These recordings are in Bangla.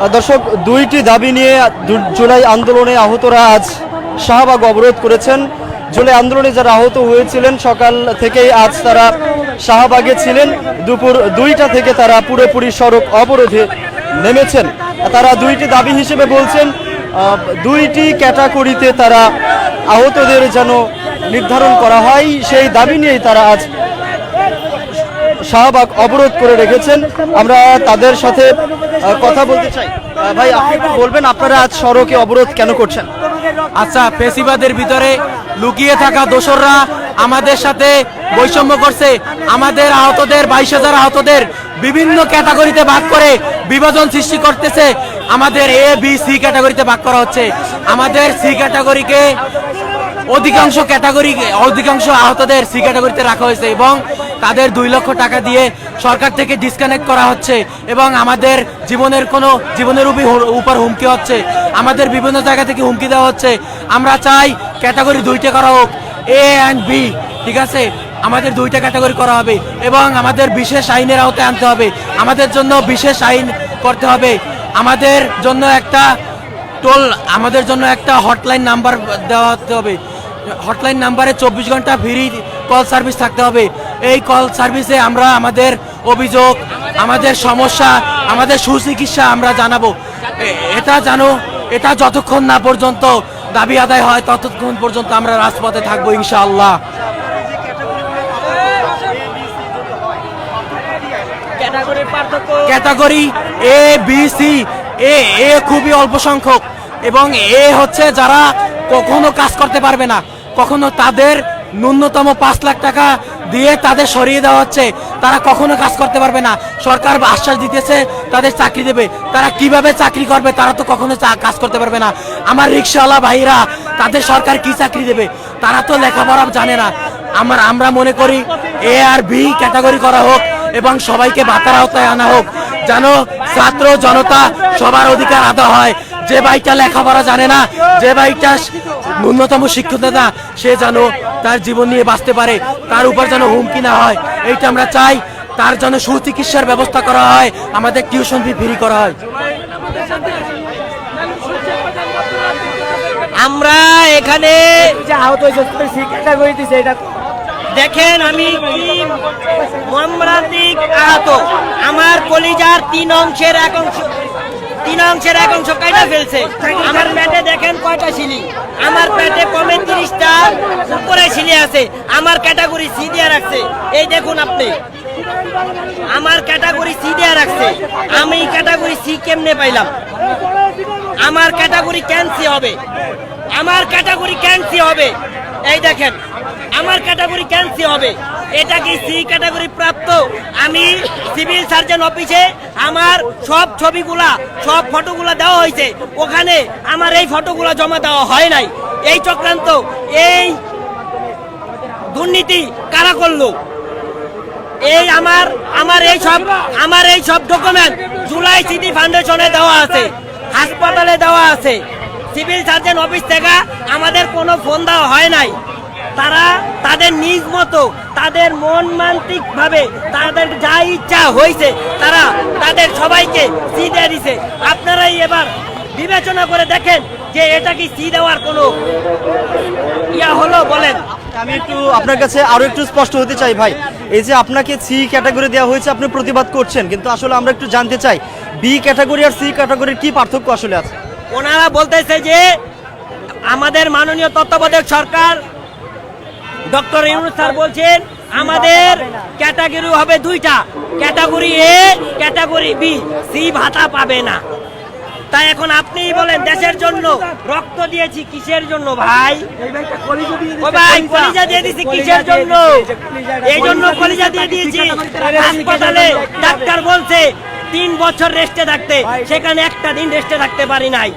দর্শক, দুইটি দাবি নিয়ে জুলাই আন্দোলনে আহতরা আজ শাহবাগ অবরোধ করেছেন। জুলাই আন্দোলনে যারা আহত হয়েছিলেন সকাল থেকেই আজ তারা শাহবাগে ছিলেন। দুপুর 2টা থেকে তারা পুরোপুরি সড়ক অবরোধে নেমেছেন। তারা দুইটি দাবি হিসেবে বলছেন, দুইটি ক্যাটাগরিতে তারা আহতদের যেন নির্ধারণ করা হয়, সেই দাবি নিয়েই তারা আজ শাহবাগ অবরোধ করে রেখেছেন। আমরা তাদের সাথে কথা বলতে চাই। ভাই, আপনি একটু বলবেন আপনারা আজ সড়কে অবরোধ কেন করছেন? আচ্ছা, ফেসিবাদের ভিতরে লুকিয়ে থাকা দোসররা আমাদের সাথে বৈষম্য করছে। আমাদের আহতদের 22,000 আহতদের বিভিন্ন ক্যাটাগরিতে ভাগ করে বিভাজন সৃষ্টি করতেছে। আমাদের এ বি সি ক্যাটাগরিতে ভাগ করা হচ্ছে। আমাদের সি ক্যাটাগরিকে অধিকাংশ আহতদের সি ক্যাটাগরিতে রাখা হয়েছে এবং তাদের 2 লক্ষ টাকা দিয়ে সরকার থেকে ডিসকানেক্ট করা হচ্ছে এবং আমাদের জীবনের উপর হুমকি হচ্ছে। আমাদের বিভিন্ন জায়গা থেকে হুমকি দেওয়া হচ্ছে। আমরা চাই ক্যাটাগরি 2টা করা হোক, এ অ্যান্ড বি। ঠিক আছে, আমাদের 2টা ক্যাটাগরি করা হবে এবং আমাদের বিশেষ আইনের আওতায় আনতে হবে। আমাদের জন্য বিশেষ আইন করতে হবে। আমাদের জন্য একটা হটলাইন নাম্বার দেওয়া হতে হবে। হটলাইন নাম্বারে 24 ঘন্টা ফ্রি কল সার্ভিস থাকতে হবে। এই কল সার্ভিসে আমরা আমাদের অভিযোগ, আমাদের সমস্যা, আমাদের সুচিকিৎসা আমরা জানাবো। এটা যতক্ষণ না পর্যন্ত দাবি আদায় হয় ততক্ষণ পর্যন্ত আমরা রাজপথে থাকবো ইনশাআল্লাহ। ক্যাটাগরি এ বি সি, এ খুবই অল্প সংখ্যক এবং এ হচ্ছে যারা কখনো কাজ করতে পারবে না, কখনো তাদের ন্যূনতম 5 লাখ টাকা দিয়ে তাদের সরিয়ে দেওয়া হচ্ছে। তারা কখনো কাজ করতে পারবে না। সরকার আশ্বাস দিতেছে তাদের চাকরি দেবে, তারা কিভাবে চাকরি করবে? তারা তো কখনো কাজ করতে পারবে না। আমার রিক্সাওয়ালা ভাইরা, তাদের সরকার কি চাকরি দেবে? তারা তো লেখাপড়া জানে না। আমরা মনে করি এ আর বি ক্যাটাগরি করা হোক এবং সবাইকে ভাতার আওতায় আনা হোক, যেন ছাত্র জনতা সবার অধিকার আদায় হয়। যে ভাইটা লেখাপড়া জানে না, যে ভাইটা ন্যূনতম শিক্ষিত না, সে যেন তার জীবন নিয়ে বাঁচতে পারে, তার উপর যেন হুমকি না হয়, এইটা আমরা চাই। তার জন্য সুচিকিৎসার ব্যবস্থা করা হয়, আমাদের টিউশন ফি ফ্রি করা হয়। আমরা এখানে দেখেন, আমি মর্মান্তিক আহত। আমার কলিজার 3 অংশের এক অংশ কাটা ফেলছে। আমার পেটে দেখেন কয়টা শিলি, আমার পেটে কমে 30টা উপরে শিলি আছে। আমার ক্যাটাগরি সি দিয়ে রাখছে। এই দেখুন আপনি, আমার ক্যাটাগরি সি দিয়ে রাখছে। আমি ক্যাটাগরি সি কেমনে পাইলাম? আমার ক্যাটাগরি ক্যান্সি হবে, আমার ক্যাটাগরি ক্যান্সি হবে। এই দেখেন, আমার ক্যাটাগরি ক্যান্সি হবে। এটা কি সি ক্যাটাগরি প্রাপ্ত? আমি সিভিল সার্জন অফিসে আমার সব ছবিগুলা, সব ফটোগুলা দেওয়া হয়েছে। ওখানে আমার এই ফটোগুলা জমা দেওয়া হয় নাই। এই চক্রান্ত, এই দুর্নীতি কারা করলো? এই আমার এই সব ডকুমেন্ট জুলাই সিটি ফাউন্ডেশনে দেওয়া আছে, হাসপাতালে দেওয়া আছে। সিভিল সার্জন অফিস থেকে আমাদের কোনো ফোন দেওয়া হয় নাই। তারা তাদের নিজ মতো, তাদের মনমান্তিক ভাবে, তাদের যা ইচ্ছা হয়েছে তারা তাদের সবাইকে সি দিয়ে দিছে। আপনারাই এবার বিবেচনা করে দেখেন যে এটা কি সি দেওয়ার কোনো হলো বলেন। আমি একটু আপনার কাছে আরো একটু স্পষ্ট হতে চাই ভাই। এই যে আপনাকে সি ক্যাটাগরি দেওয়া হয়েছে, আপনি প্রতিবাদ করছেন, কিন্তু আসলে আমরা একটু জানতে চাই বি ক্যাটাগরি আর সি ক্যাটাগরির কি পার্থক্য আসলে আছে? ওনারা বলতেছে যে আমাদের মাননীয় তত্ত্বাবধায়ক সরকার ডক্টর ইউনূস স্যার বলছেন আমাদের ক্যাটাগরি হবে 2টা, ক্যাটাগরি এ, ক্যাটাগরি বি। সি ভাতা পাবে না। তাই এখন আপনিই বলেন, দেশের জন্য রক্ত দিয়েছি কিসের জন্য ভাই? ভাই, কলিজা দিয়ে দিয়েছি কিসের জন্য? এই জন্য কলিজা দিয়ে দিয়েছি। হাসপাতালে ডাক্তার বলছে 3 বছর রেস্টে থাকতে, সেখানে একটা দিন রেস্টে থাকতে পারি নাই।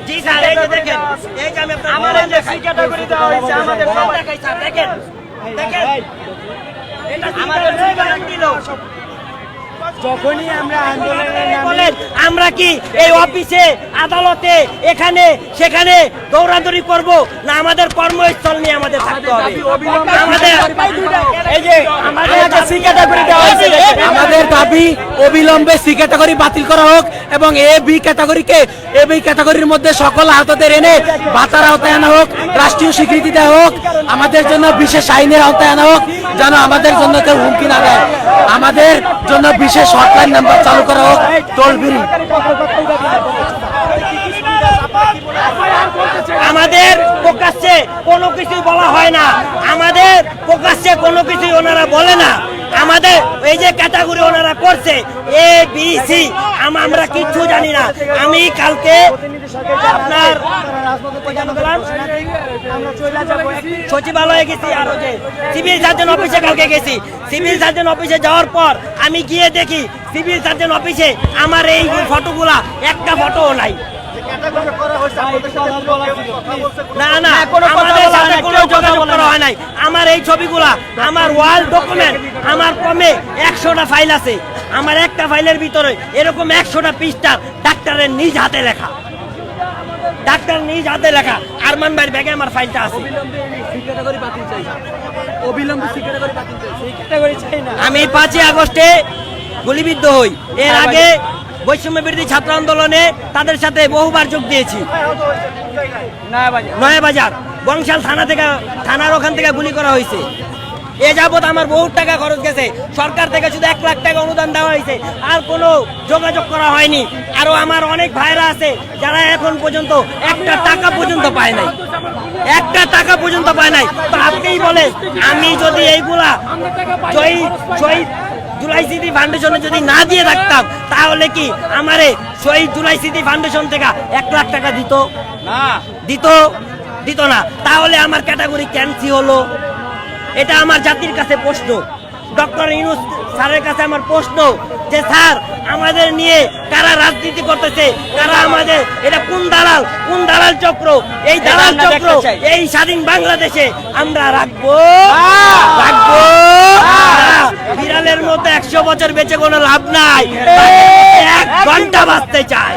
জি স্যার, এই যে দেখেন, এই যে আমি আমাদের যে সি ক্যাটাগরি দেওয়া হয়েছে, আমাদের সব দেখাই স্যার, দেখেন এটা আমাদের সি ক্যাটাগরি দিল। যখনই আমরা আন্দোলনের বলেন আমরা কি এই অফিসে আদালতে এখানে সেখানে দৌড়াদৌড়ি করব না আমাদের কর্মস্থল নিয়ে আমাদের থাকতে হবে আমাদের এই যে আমাদের সি ক্যাটাগরি দেওয়া হয়েছে আমাদের দাবি অবিলম্বে সি ক্যাটাগরি বাতিল করা হোক এবং এ বি ক্যাটাগরির মধ্যে সকল আহতদের এনে ভাতার আওতায় আনা হোক, রাষ্ট্রীয় স্বীকৃতি দেওয়া হোক, আমাদের জন্য বিশেষ আইনের আওতায় আনা হোক, যেন আমাদের জন্য কেউ হুমকি না দেয়, আমাদের জন্য বিশেষ হটলাইন নাম্বার চালু করা হোক, টোল ফ্রি। আমাদের প্রকাশ্যে কোনো কিছু বলা হয় না, আমাদের প্রকাশ্যে কোনো কিছু ওনারা বলে না, আমাদের এই যে ক্যাটাগরি ওনারা করছে এ বি সি আমরা কিচ্ছু জানি না। আমি কালকে আপনার সচিবালয়ে গেছি, আর যে সিভিল সার্জন অফিসে কালকে গেছি। সিভিল সার্জন অফিসে যাওয়ার পর আমি গিয়ে দেখি সিভিল সার্জন অফিসে আমার এই ফটোগুলা একটা ফটোও নাই। না না আমাদের সাথে কোনো যোগাযোগ করা হয় নাই। আমার এই ছবিগুলা আমার ওয়াল ডকুমেন্ট আমার কমে 100টা ফাইল আছে। আমার একটা ফাইলের ভিতরে এরকম 100টা পৃষ্ঠা ডাক্তারের নিজ হাতে লেখা, ডাক্তার নিজ হাতে লেখা। আরমান ভাইয়ের ব্যাগে আমার ফাইলটা আছে। আমি 5ই আগস্টে গুলিবিদ্ধ হই। এর আগে বৈষম্য বিরোধী ছাত্র আন্দোলনে তাদের সাথে বহুবার যোগ দিয়েছি। নয়াবাজার বংশাল থানার ওখান থেকে গুলি করা হয়েছে। এ যাবৎ আমার বহু টাকা খরচ গেছে। সরকার থেকে শুধু 1 লাখ টাকা অনুদান দেওয়া হয়েছে, আর কোনো যোগাযোগ করা হয়নি। আরো আমার অনেক ভাইরা আছে যারা এখন পর্যন্ত একটা টাকা পর্যন্ত পায় নাই, একটা টাকা পর্যন্ত পায় নাই। তো আপনিই বলেন, আমি যদি এইগুলা শহীদ জুলাই স্মৃতি ফাউন্ডেশনে যদি না দিয়ে থাকতাম, তাহলে কি আমারে শহীদ জুলাই স্মৃতি ফাউন্ডেশন থেকে 1 লাখ টাকা দিত না? দিত না। তাহলে আমার ক্যাটাগরি ক্যান্সি হলো। এটা আমার জাতির কাছে প্রশ্ন। ডক্টর ইউনূস স্যারের কাছে আমার প্রশ্ন যে স্যার, আমাদের নিয়ে কারা রাজনীতি করতেছে, কারা আমাদের, এটা কোন দালাল চক্র? এই দালাল চক্র এই স্বাধীন বাংলাদেশে আমরা রাখবো? বিড়ালের মতো 100 বছর বেঁচে কোনো লাভ নাই, 1 ঘন্টা বাঁচতে চাই।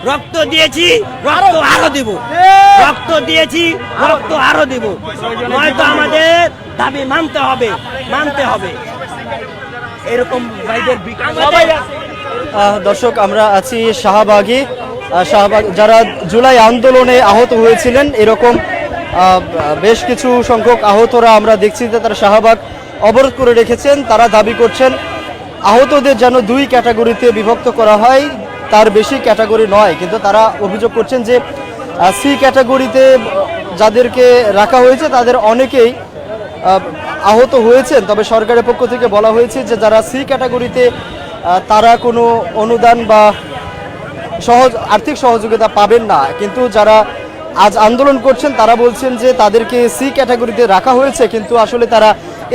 রক্ত দিয়েছি, রক্ত আরো দিব, রক্ত দিয়েছি, রক্ত আরো দিব। নয়তো আমাদের দাবি মানতে হবে। এরকম ভাইদের দর্শক, আমরা আছি শাহবাগ যারা জুলাই আন্দোলনে আহত হয়েছিলেন, এরকম বেশ কিছু সংখ্যক আহতরা আমরা দেখছি যে তারা শাহবাগ অবরোধ করে রেখেছেন। তারা দাবি করছেন আহতদের যেন 2 ক্যাটাগরিতে বিভক্ত করা হয়, তার বেশি ক্যাটাগরি নয়। কিন্তু তারা অভিযোগ করছেন যে সি ক্যাটাগরিতে যাদেরকে রাখা হয়েছে তাদের অনেকেই আহত হয়েছেন। তবে সরকারের পক্ষ থেকে বলা হয়েছে যে যারা সি ক্যাটাগরিতে তারা কোনো অনুদান বা আর্থিক সহযোগিতা পাবেন না। কিন্তু যারা আজ আন্দোলন করছেন তারা বলছেন যে তাদেরকে সি ক্যাটাগরিতে রাখা হয়েছে, কিন্তু আসলে তারা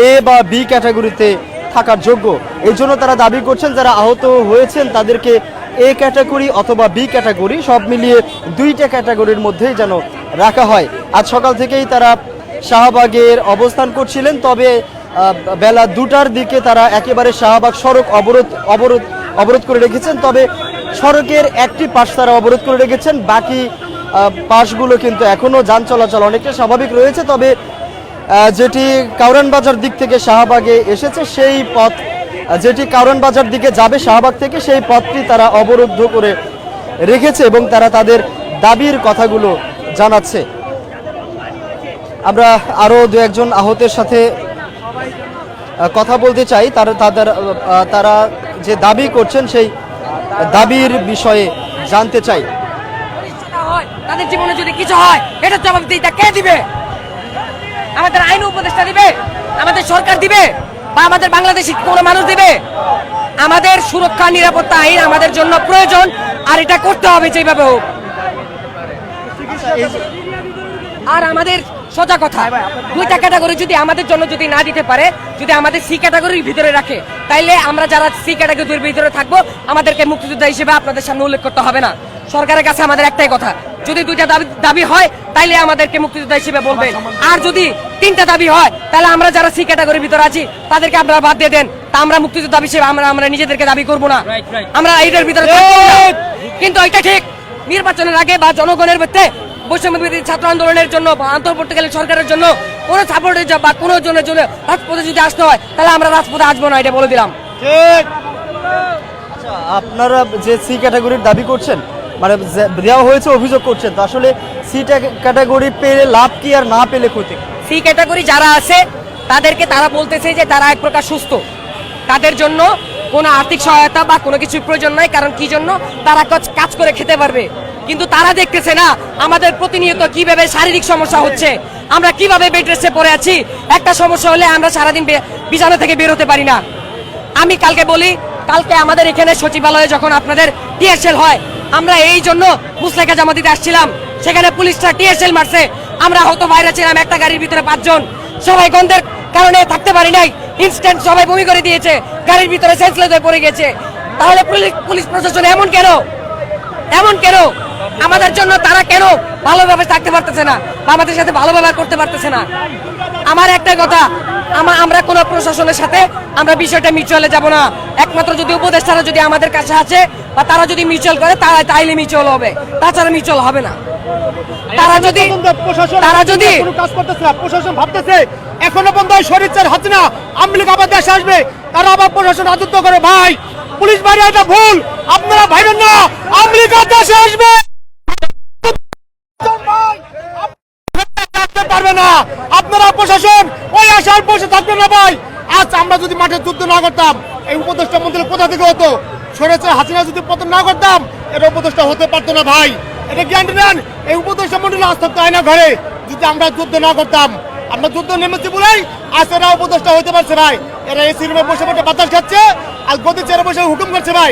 এ বা বি ক্যাটাগরিতে থাকার যোগ্য। এই জন্য তারা দাবি করছেন যারা আহত হয়েছেন তাদেরকে এ ক্যাটাগরি অথবা বি ক্যাটাগরি সব মিলিয়ে 2টা ক্যাটাগরির মধ্যেই যেন রাখা হয়। আজ সকাল থেকেই তারা শাহবাগের অবস্থান করছিলেন। তবে বেলা 2টার দিকে তারা একেবারে শাহবাগ সড়ক অবরোধ করে রেখেছেন। তবে সড়কের একটি পাশ তারা অবরোধ করে রেখেছেন, বাকি পাশগুলো কিন্তু এখনো যান চলাচল অনেকটা স্বাভাবিক রয়েছে। তবে যেটি কাউরান বাজার দিক থেকে শাহবাগে এসেছে, সেই পথ যেটি কাউরান বাজার দিকে যাবে শাহবাগ থেকে, সেই পথটি তারা অবরুদ্ধ করে রেখেছে এবং তারা তাদের দাবির কথাগুলো জানাচ্ছে। আমরা আরো 2-1 আহতের সাথে কথা বলতে চাই। তারা যে দাবি করছেন সেই দাবির বিষয়ে জানতে চাই। তাদের জীবনে যদি কিছু হয়, এটা জবাবদিহিতা কে দিবে? আমাদের আইন উপদেষ্টা দিবে? আমাদের সরকার দিবে? বা আমাদের বাংলাদেশি কোন মানুষ দিবে? আমাদের সুরক্ষা নিরাপত্তা আইন আমাদের জন্য প্রয়োজন, আর এটা করতে হবে যেভাবে হোক। আর আমাদের সোজা কথা, 2টা ক্যাটাগরি যদি আমাদের জন্য যদি না দিতে পারে, যদি আমাদের সি ক্যাটাগরির ভিতরে রাখে, তাইলে আমরা যারা সি ক্যাটাগরির ভিতরে থাকবো আমাদেরকে মুক্তিযোদ্ধা হিসেবে আপনাদের সামনে উল্লেখ করতে হবে না। সরকারের কাছে আমাদের একটাই কথা, যদি 2টা দাবি হয় তাইলে আমাদেরকে মুক্তিযোদ্ধা হিসেবে বলবেন। আর যদি তিনটা দাবি হয়, তাহলে আমরা যারা সি ক্যাটাগরির ভিতরে আছি তাদেরকে আপনারা বাদ দিয়ে দেন। তা আমরা মুক্তিযুদ্ধ দাবি হিসেবে আমরা নিজেদেরকে দাবি করবো না, আমরা এইটার ভিতরে থাকবো না। কিন্তু এটা ঠিক, নির্বাচনের আগে বা জনগণের মধ্যে বৈষম্যবিরোধী ছাত্র আন্দোলনের জন্য বা অন্তর্বর্তীকালীন সরকারের জন্য কোনো সাপোর্টের বা কোনো জনের জন্য রাজপথে যদি আসতে হয় তাহলে আমরা রাজপথে আসবো না, এটা বলে দিলাম। আচ্ছা, আপনারা যে সি ক্যাটাগরির দাবি করছেন, মানে দেওয়া হয়েছে অভিযোগ করছেন, তো আসলে সি ক্যাটাগরি পেলে লাভ কি আর না পেলে ক্ষতি? সি ক্যাটাগরি যারা আছে তাদেরকে তারা বলতেছে যে তারা এক প্রকার সুস্থ, তাদের জন্য কোনো আর্থিক সহায়তা বা কোনো কিছু প্রয়োজন নাই। কারণ কি জন্য? তারা কাজ করে খেতে পারবে। কিন্তু তারা দেখতেছে না আমাদের প্রতিনিয়ত কিভাবে শারীরিক সমস্যা হচ্ছে, আমরা কিভাবে বেড রেস্টে পড়ে আছি। একটা সমস্যা হলে আমরা সারাদিন বিছানা থেকে বের হতে পারি না। আমি কালকে বলি, কালকে আমাদের এখানে সচিবালয়ে যখন আপনাদের টিএসএল হয়, আমরা এই জন্য মুসলেখা জমা দিতে আসছিলাম, সেখানে পুলিশরা টিএসএল মারছে, আমরা হয়তো বাইরে ছিলাম, একটা গাড়ির ভিতরে 5 জন, সবাই গন্ধের কারণে থাকতে পারি নাই, ইনস্ট্যান্ট সবাই বমি করে দিয়েছে, গাড়ির ভিতরে সেন্সলেস হয়ে পড়ে গেছে। তাহলে পুলিশ প্রশাসন এমন কেন? এমন কেন? আমাদের জন্য তারা কেন ভালোভাবে থাকতে পারতেছে না বা আমাদের সাথে ভালো ব্যবহার করতে পারতেছে না? আমার একটা কথা, আমরা কোন প্রশাসনের সাথে আমরা বিষয়টা মিউচুয়ালে যাব না। একমাত্র যদি উপদেষ্টারা যদি আমাদের কাছে আছে বা তারা যদি মিউচুয়াল করে তাইলে মিউচুয়াল হবে, তাছাড়া মিউচুয়াল হবে না। তারা যদি কাজ করতেছে না, প্রশাসন ভাবতেছে এখনো পর্যন্ত শরীর হাসিনা আওয়ামী লীগ আবার দেশে আসবে, তারা আবার প্রশাসন রাজত্ব করে। ভাই, পুলিশ বাইরে এটা ভুল, আপনারা ভাইবেন না আওয়ামী লীগ আর দেশে আসবে পারবে না। আপনারা প্রশাসন ওই আশার বসে থাকবেন না ভাই। আজ আমরা যদি মাঠে যুদ্ধ না করতাম, এই উপদেষ্টা মন্ত্রী কোথা থেকে হতো? সরেছে হাসিনা যদি পতন না করতাম, এটা উপদেষ্টা হতে পারতো না ভাই। এটা গ্যারান্টি নেন, এই উপদেষ্টা মন্ত্রী আজ থাকতো আয়না ঘরে যদি আমরা যুদ্ধ না করতাম। আমরা যুদ্ধ নেমেছি বলেই আজ এরা উপদেষ্টা হতে পারছে ভাই। এরা এসি রুমে বসে বসে বাতাস খাচ্ছে আর গদি চেয়ারে বসে হুকুম করছে ভাই।